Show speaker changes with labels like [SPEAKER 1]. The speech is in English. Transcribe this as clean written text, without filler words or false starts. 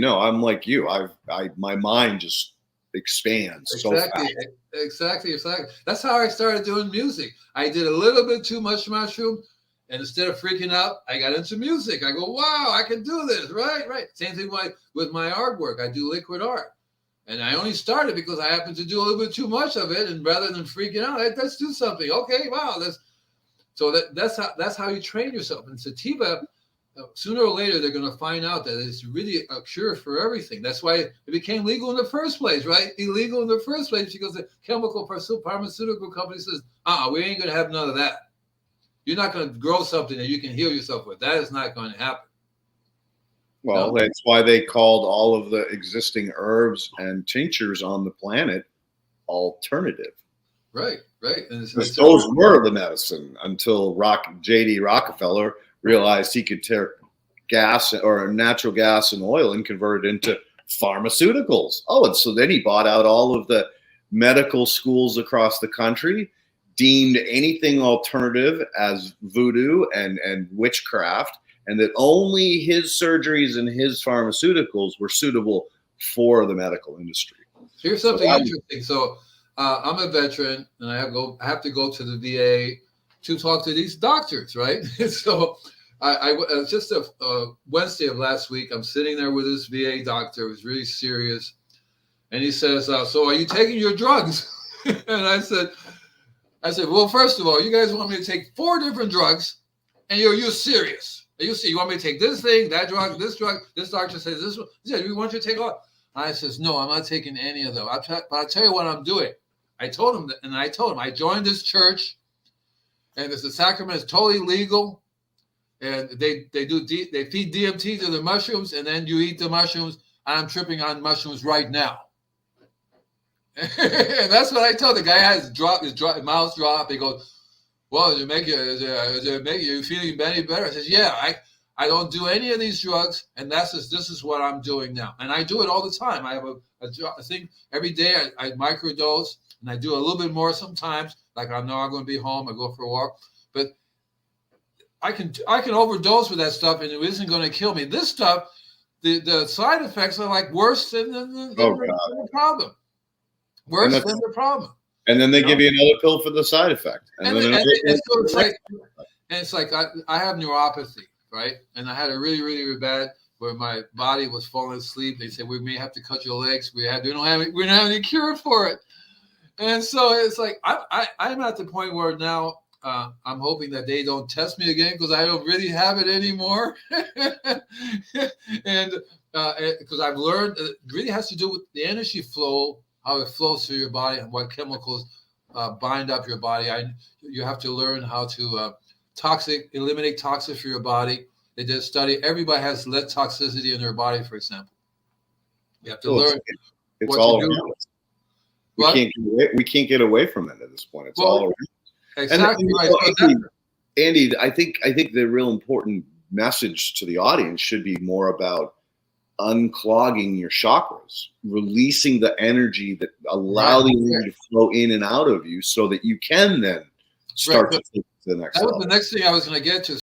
[SPEAKER 1] No, I'm like you. My mind just expands so fast.
[SPEAKER 2] Exactly. That's how I started doing music. I did a little bit too much mushroom, and instead of freaking out, I got into music. I go, wow, I can do this. Right. Same thing with my artwork. I do liquid art. And I only started because I happened to do a little bit too much of it. And rather than freaking out, let's do something. Okay, wow. That's how you train yourself. And sativa, sooner or later, they're going to find out that it's really a cure for everything. That's why it became legal in the first place, right? Illegal in the first place because the pharmaceutical company says, we ain't going to have none of that. You're not going to grow something that you can heal yourself with. That is not going to happen.
[SPEAKER 1] Well, that's why they called all of the existing herbs and tinctures on the planet alternative.
[SPEAKER 2] Right.
[SPEAKER 1] And those were the medicine until J.D. Rockefeller realized he could tear gas or natural gas and oil and convert it into pharmaceuticals. And so then he bought out all of the medical schools across the country, deemed anything alternative as voodoo and witchcraft, and that only his surgeries and his pharmaceuticals were suitable for the medical industry.
[SPEAKER 2] Here's something interesting. So I'm a veteran, and I have to go to the VA to talk to these doctors, right? So I just a Wednesday of last week, I'm sitting there with this VA doctor who's really serious, and he says, so are you taking your drugs? And I said, well, first of all, you guys want me to take 4 different drugs, and you're serious. You want me to take this thing, that drug, this drug? This doctor says this one. He said, we want you to take all. I says, no, I'm not taking any of them. But I'll tell you what I'm doing. I told him I joined this church, and the sacrament is totally legal, and they feed DMT to the mushrooms, and then you eat the mushrooms. I'm tripping on mushrooms right now. And that's what I told the guy. His mouth drop. He goes, well, does it make you feeling any better? I says, yeah, I don't do any of these drugs, and this is what I'm doing now. And I do it all the time. I have a thing every day. I microdose, and I do a little bit more sometimes. Like I know I'm going to be home, I go for a walk, but I can overdose with that stuff, and it isn't going to kill me. This stuff, the side effects are like worse than the problem. Worse than the problem.
[SPEAKER 1] And then they give you another pill for the side effect.
[SPEAKER 2] It's like I have neuropathy, right? And I had a really, really, really bad where my body was falling asleep. They said, we may have to cut your legs. We don't have any cure for it. And so it's like I'm at the point where now I'm hoping that they don't test me again because I don't really have it anymore. And because I've learned it really has to do with the energy flow, how it flows through your body and what chemicals bind up your body. You have to learn how to eliminate toxins for your body. They did a study. Everybody has lead toxicity in their body, for example. You have to learn.
[SPEAKER 1] It's all around us. We can't get away from it at this point. It's all around.
[SPEAKER 2] Exactly
[SPEAKER 1] right. Andy, I think the real important message to the audience should be more about unclogging your chakras, releasing the energy that allow the energy to flow in and out of you so that you can then start to take it to the next level.
[SPEAKER 2] That was the next thing I was going to get to.